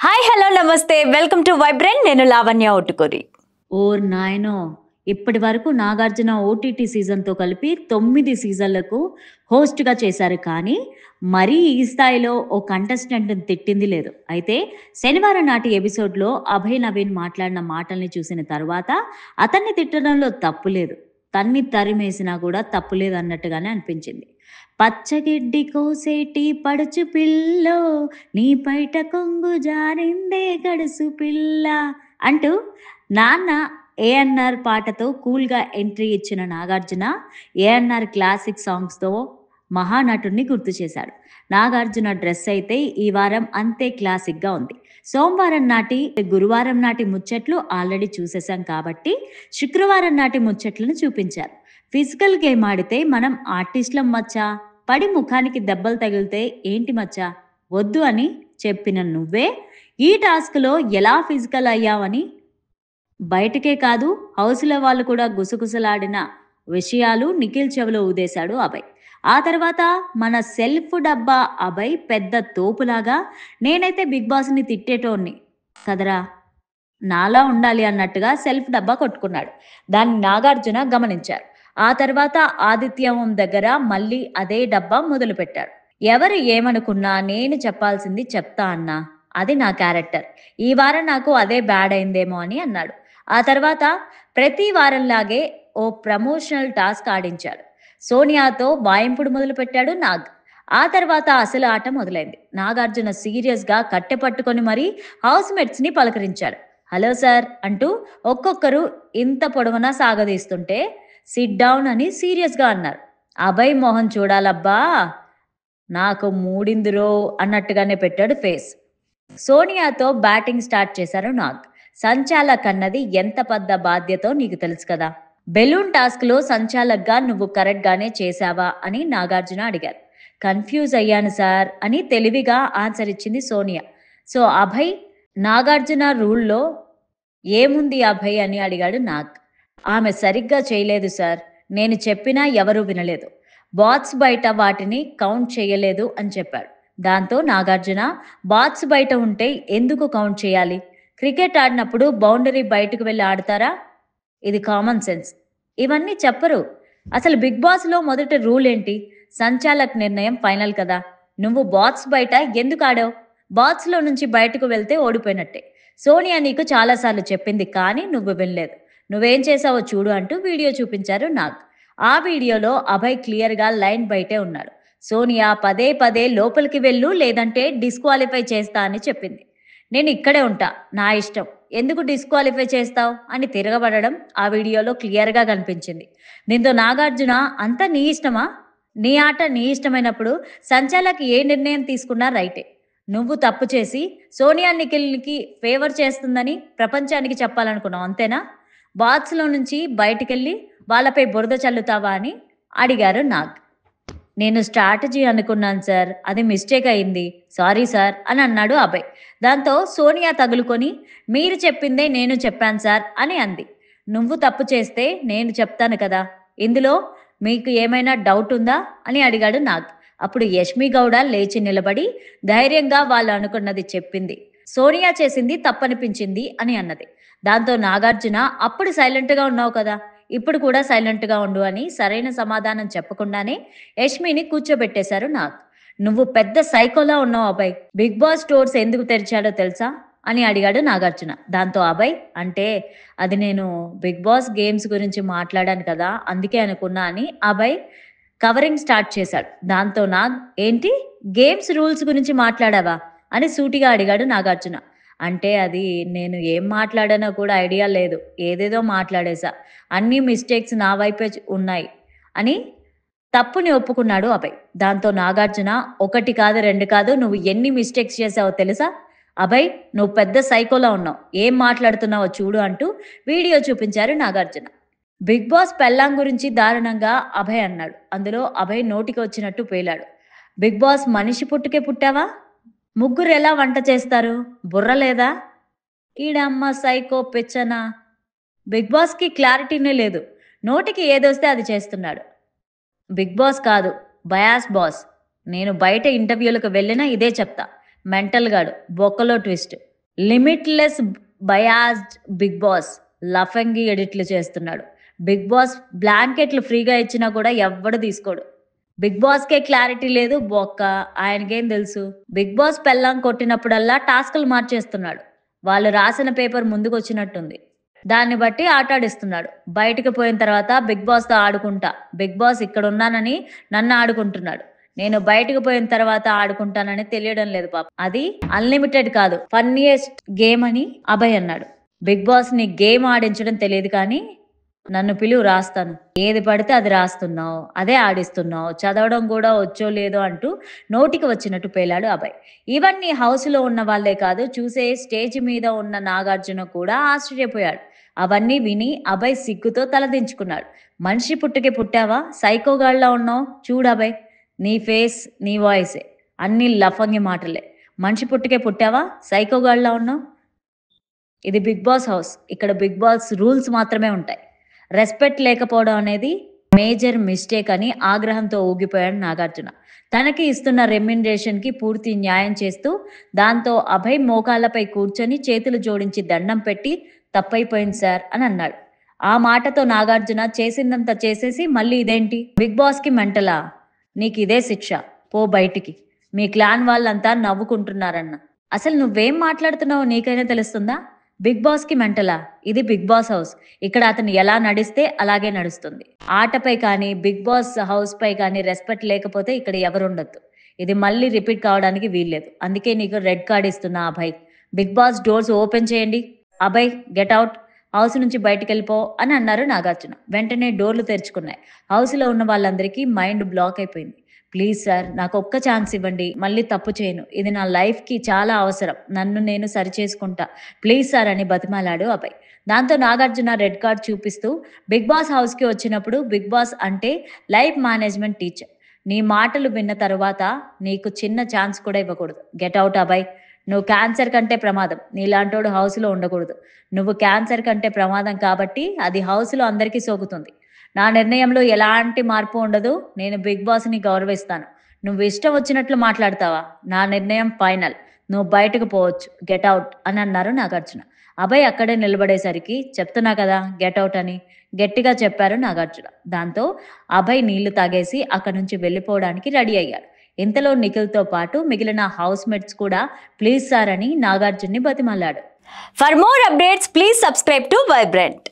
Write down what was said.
Hi hello నమస్తే welcome to vibrant. నేను Lavanya ఒట్టుకూరి. Or నాయనో! ఇప్పటి వరకు నాగార్జున ఓటీటీ సీజన్‌తో కలిపి 9 సీజన్‌లకు హోస్ట్‌గా చేశారు. కానీ మరీ ఈ స్థాయిలో ఓ కంటెస్టెంట్‌ని తిట్టింది లేదు. అయితే శనివారం నాటి ఎపిసోడ్‌లో అభయ్ నవీన్ మాట్లాడిన మాటల్ని చూసిన తర్వాత అతన్ని తిట్టడంలో తప్పు లేదు. తన్ని తరిమేసినా కూడా తప్పు లేదన్నట్టుగానే అనిపించింది. పచ్చగిడ్డి కోసేటి పడుచు పిల్లో నీ పైట కొంగు జారిందే గడుసు పిల్ల అంటూ నాన్న ఏఎన్నార్ పాటతో కూల్‌గా ఎంట్రీ ఇచ్చిన నాగార్జున ఏఎన్నార్ క్లాసిక్ సాంగ్స్‌తో మహానటుడిని గుర్తు చేశాడు. నాగార్జున డ్రెస్ అయితే ఈ వారం అంతే క్లాసిక్‌గా ఉంది. సోమవారం నాటి, గురువారం నాటి ముచ్చట్లు ఆల్రెడీ చూసేసాం కాబట్టి శుక్రవారం నాటి ముచ్చట్లను చూపించారు. ఫిజికల్ గేమ్ ఆడితే మనం ఆర్టిస్టులం మచ్చా, పడి ముఖానికి దెబ్బలు తగిలితే ఏంటి మచ్చా, వద్దు అని చెప్పిన నువ్వే ఈ టాస్క్‌లో ఎలా ఫిజికల్ అయ్యావని బయటకే కాదు హౌస్‌లో వాళ్ళు కూడా గుసగుసలాడిన విషయాలు నిఖిల్ చెవిలో ఊదేశాడు అభయ్. ఆ తర్వాత మన సెల్ఫ్ డబ్బా అభయ్ పెద్ద తోపులాగా నేనైతే బిగ్ బాస్‌ని తిట్టేటోన్ని కదరా, నాలా ఉండాలి అన్నట్టుగా సెల్ఫ్ డబ్బా కొట్టుకున్నాడు. దాన్ని నాగార్జున గమనించారు. ఆ తర్వాత ఆదిత్య ఓం దగ్గర మళ్ళీ అదే డబ్బా మొదలుపెట్టాడు. ఎవరు ఏమనుకున్నా నేను చెప్పాల్సింది చెప్తా అన్నా, అది నా క్యారెక్టర్. ఈ వారం నాకు అదే బ్యాడ్ అయిందేమో అని అన్నాడు. ఆ తర్వాత ప్రతి వారంలాగే ఓ ప్రమోషనల్ టాస్క్ ఆడించాడు. సోనియాతో వాయింపుడు మొదలుపెట్టాడు నాగ్. ఆ తర్వాత అసలు ఆట మొదలైంది. నాగార్జున సీరియస్‌గా కట్టె పట్టుకొని మరీ హౌస్‌మేట్స్‌ని పలకరించాడు. హలో సార్ అంటూ ఒక్కొక్కరు ఇంత పొడవునా సాగదీస్తుంటే సిట్ డౌన్ అని సీరియస్‌గా అన్నారు. అభయ్ మొహం చూడాలబ్బా, నాకు మూడిందిరో అన్నట్టుగానే పెట్టాడు ఫేస్. సోనియాతో బ్యాటింగ్ స్టార్ట్ చేశారు నాగ్. సంచాలక్ అన్నది ఎంత పెద్ద బాధ్యతో నీకు తెలుసు కదా. బెలూన్ టాస్క్‌లో సంచాలక్‌గా నువ్వు కరెక్ట్‌గానే చేశావా అని నాగార్జున అడిగారు. కన్‌ఫ్యూజ్ అయ్యాను సార్ అని తెలివిగా ఆన్సర్ ఇచ్చింది సోనియా. సో అభయ్, నాగార్జున రూల్‌లో ఏముంది అభయ్ అని అడిగాడు నాగ్. ఆమె సరిగ్గా చేయలేదు సార్. నేను చెప్పినా ఎవరూ వినలేదు. బాక్స్ బయట వాటిని కౌంట్ చేయలేదు అని చెప్పాడు. దాంతో నాగార్జున, బాక్స్ బయట ఉంటే ఎందుకు కౌంట్ చేయాలి? క్రికెట్ ఆడినప్పుడు బౌండరీ బయటకు వెళ్ళి ఆడతారా? ఇది కామన్ సెన్స్. ఇవన్నీ చెప్పరు. అసలు బిగ్ బాస్‌లో మొదటి రూల్ ఏంటి? సంచాలక్ నిర్ణయం ఫైనల్ కదా. నువ్వు బాక్స్ బయట ఎందుకు ఆడావు? బాక్స్‌లో నుంచి బయటకు వెళ్తే ఓడిపోయినట్టే. సోనియా నీకు చాలా సార్లు చెప్పింది కానీ నువ్వు వినలేదు. నువ్వేం చేశావో చూడు అంటూ వీడియో చూపించారు నాగ్. ఆ వీడియోలో అభయ్ క్లియర్‌గా లైన్ బయటే ఉన్నాడు. సోనియా పదే పదే లోపలికి వెళ్ళు లేదంటే డిస్‌క్వాలిఫై చేస్తా అని చెప్పింది. నేను ఇక్కడే ఉంటా. నా ఇష్టం. ఎందుకు డిస్‌క్వాలిఫై చేస్తావు అని తిరగబడడం ఆ వీడియోలో క్లియర్‌గా కనిపించింది. దీంతో నాగార్జున, అంతా నీ ఇష్టమా? నీ ఆట నీ ఇష్టమైనప్పుడు సంచాలక్ ఏ నిర్ణయం తీసుకున్నా రైటే. నువ్వు తప్పు చేసి సోనియా నిఖిల్‌కి ఫేవర్ చేస్తుందని ప్రపంచానికి చెప్పాలనుకున్నావు అంతేనా? బాక్స్‌లో నుంచి బయటికెళ్ళి వాళ్ళపై బురద చల్లుతావా అని అడిగారు నాగ్. నేను స్ట్రాటజీ అనుకున్నాను సార్. అది మిస్టేక్ అయింది. సారీ సార్ అని అన్నాడు అభయ్. దాంతో సోనియా తగులుకొని మీరు చెప్పిందే నేను చెప్పాను సార్ అని అంది. నువ్వు తప్పు చేస్తే నేను చెప్తాను కదా. ఇందులో మీకు ఏమైనా డౌట్ ఉందా అని అడిగాడు నాగ్. అప్పుడు యష్మి గౌడ లేచి నిలబడి ధైర్యంగా వాళ్ళు అనుకున్నది చెప్పింది. సోనియా చేసింది తప్పనిపించింది అని అన్నది. దాంతో నాగార్జున, అప్పుడు సైలెంట్‌గా ఉన్నావు కదా, ఇప్పుడు కూడా సైలెంట్‌గా ఉండు అని సరైన సమాధానం చెప్పకుండానే యష్మిని కూర్చోబెట్టేశారు నాగ్. నువ్వు పెద్ద సైకోలా ఉన్నావు అభయ్. బిగ్ బాస్ డోర్స్ ఎందుకు తెరిచాడో తెలుసా అని అడిగాడు నాగార్జున. దాంతో అభయ్, అంటే అది నేను బిగ్ బాస్ గేమ్స్ గురించి మాట్లాడాను కదా అందుకే అనుకున్నా అని అభయ్ కవరింగ్ స్టార్ట్ చేశాడు. దాంతో నాగ్, ఏంటి గేమ్స్ రూల్స్ గురించి మాట్లాడావా అని సూటిగా అడిగాడు నాగార్జున. అంటే అది నేను ఏం మాట్లాడానో కూడా ఐడియా లేదు. ఏదేదో మాట్లాడేశా. అన్ని మిస్టేక్స్ నా వైపే ఉన్నాయి అని తప్పుని ఒప్పుకున్నాడు అభయ్. దాంతో నాగార్జున, ఒకటి కాదు, రెండు కాదు, నువ్వు ఎన్ని మిస్టేక్స్ చేశావో తెలుసా? అభయ్, నువ్వు పెద్ద సైకోలా ఉన్నావు. ఏం మాట్లాడుతున్నావో చూడు అంటూ వీడియో చూపించారు నాగార్జున. బిగ్ బాస్ పెళ్ళాం గురించి దారుణంగా అభయ్ అన్నాడు. అందులో అభయ్ నోటికి వచ్చినట్టు పేలాడు. బిగ్ బాస్ మనిషి పుట్టుకే పుట్టావా? ముగ్గురు ఎలా వంట చేస్తారు? బుర్ర లేదా? ఈడమ్మ సైకో పిచ్చనా. బిగ్ బాస్‌కి క్లారిటీనే లేదు. నోటికి ఏదొస్తే అది చేస్తున్నాడు. బిగ్ బాస్ కాదు, బయాస్ బాస్. నేను బయట ఇంటర్వ్యూలకు వెళ్ళినా ఇదే చెప్తా. మెంటల్ గాడు, బొక్కలో twist. Limitless biased Bigg Boss లఫంగి ఎడిట్లు చేస్తున్నాడు. బిగ్ బాస్ బ్లాంకెట్లు ఫ్రీగా ఇచ్చినా కూడా ఎవ్వడు తీసుకోడు. బిగ్ బాస్‌కే క్లారిటీ లేదు. బొక్క. ఆయనకేం తెలుసు? బిగ్ బాస్ పెళ్ళాం కొట్టినప్పుడల్లా టాస్కులు మార్చేస్తున్నాడు. వాళ్ళు రాసిన పేపర్ ముందుకొచ్చినట్టుంది. దాన్ని బట్టి ఆటాడిస్తున్నాడు. బయటికి పోయిన తర్వాత బిగ్ బాస్‌తో ఆడుకుంటా. బిగ్ బాస్ ఇక్కడున్నానని నన్ను ఆడుకుంటున్నాడు. నేను బయటకు పోయిన తర్వాత ఆడుకుంటానని తెలియడం లేదు పాపం. అది అన్‌లిమిటెడ్ కాదు. ఫన్నీయెస్ట్ గేమ్ అని అభయ్ అన్నాడు. బిగ్ బాస్ నీ గేమ్ ఆడించడం తెలియదు కానీ నన్ను పిలువు రాస్తాను. ఏది పడితే అది రాస్తున్నావు. అదే ఆడిస్తున్నావు. చదవడం కూడా వచ్చో లేదో అంటూ నోటికి వచ్చినట్టు పేలాడు అభయ్. ఇవన్నీ హౌస్‌లో ఉన్న వాళ్ళే కాదు చూసే స్టేజ్ మీద ఉన్న నాగార్జున కూడా ఆశ్చర్యపోయాడు. అవన్నీ విని అభయ్ సిగ్గుతో తలదించుకున్నాడు. మనిషి పుట్టుకే పుట్టావా? సైకోగాడిలా ఉన్నావు. చూడు అభయ్. నీ ఫేస్, నీ వాయిసే అన్నీ లఫంగి మాటలే. మనిషి పుట్టుకే పుట్టావా? సైకోగాడిలా ఉన్నావు. ఇది బిగ్ బాస్ హౌస్. ఇక్కడ బిగ్ బాస్ రూల్స్ మాత్రమే ఉంటాయి. రెస్పెక్ట్ లేకపోవడం అనేది మేజర్ మిస్టేక్ అని ఆగ్రహంతో ఊగిపోయాడు నాగార్జున. తనకి ఇస్తున్న రెమ్యునరేషన్‌కి పూర్తి న్యాయం చేస్తూ దాంతో అభయ్ మోకాళ్ళపై కూర్చొని చేతులు జోడించి దండం పెట్టి తప్పైపోయింది సార్ అని అన్నాడు. ఆ మాటతో నాగార్జున చేసిందంతా చేసేసి మళ్ళీ ఇదేంటి? బిగ్ బాస్‌కి మెంటలా? నీకిదే శిక్ష. పో బయటికి. మీ క్లాన్ వాళ్ళంతా నవ్వుకుంటున్నారన్న. అసలు నువ్వేం మాట్లాడుతున్నావో నీకైనా తెలుస్తుందా? బిగ్ బాస్‌కి మెంటలా? ఇది బిగ్ బాస్ హౌస్. ఇక్కడ అతను ఎలా నడిస్తే అలాగే నడుస్తుంది. ఆటపై కానీ, బిగ్ బాస్ హౌస్‌పై కానీ రెస్పెక్ట్ లేకపోతే ఇక్కడ ఎవరుండొద్దు. ఇది మళ్ళీ రిపీట్ కావడానికి వీల్లేదు. అందుకే నీకు రెడ్ కార్డ్ ఇస్తున్నా Abhay. Bigg Boss doors open చేయండి. Abhay get out. హౌస్ నుంచి బయటికెళ్ళిపో అని అన్నారు నాగార్జున. వెంటనే డోర్లు తెరుచుకున్నాయి. హౌస్‌లో ఉన్న వాళ్ళందరికీ మైండ్ బ్లాక్ అయిపోయింది. ప్లీజ్ సార్ నాకు ఒక్క ఛాన్స్ ఇవ్వండి. మళ్ళీ తప్పు చేయను. ఇది నా లైఫ్‌కి చాలా అవసరం. నన్ను నేను సరిచేసుకుంటా. ప్లీజ్ సార్ అని బతిమాలాడు అభయ్. దాంతో నాగార్జున రెడ్ కార్డ్ చూపిస్తూ బిగ్ బాస్ హౌస్‌కి వచ్చినప్పుడు బిగ్ బాస్ అంటే లైఫ్ మేనేజ్మెంట్ టీచర్. నీ మాటలు విన్న తరువాత నీకు చిన్న ఛాన్స్ కూడా ఇవ్వకూడదు. Get out Abhay. నువ్వు క్యాన్సర్ కంటే ప్రమాదం. నీలాంటోడు హౌస్‌లో ఉండకూడదు. నువ్వు క్యాన్సర్ కంటే ప్రమాదం కాబట్టి అది హౌస్‌లో అందరికీ సోకుతుంది. నా నిర్ణయంలో ఎలాంటి మార్పు ఉండదు. నేను బిగ్ బాస్‌ని గౌరవిస్తాను. నువ్వు ఇష్టం వచ్చినట్లు మాట్లాడతావా? నా నిర్ణయం ఫైనల్. నువ్వు బయటకు పోవచ్చు. గెట్ ఔట్ అని అన్నారు నాగార్జున. అభయ్ అక్కడే నిలబడేసరికి చెప్తున్నా కదా గెట్ ఔట్ అని గట్టిగా చెప్పారు నాగార్జున. దాంతో అభయ్ నీళ్లు తాగేసి అక్కడి నుంచి వెళ్ళిపోవడానికి రెడీ అయ్యాడు. ఇంతలో నిఖిల్‌తో పాటు మిగిలిన హౌస్ మేట్స్ కూడా ప్లీజ్ సార్ అని నాగార్జున్ని బతిమాలాడు. For more updates, please subscribe to Vibrant.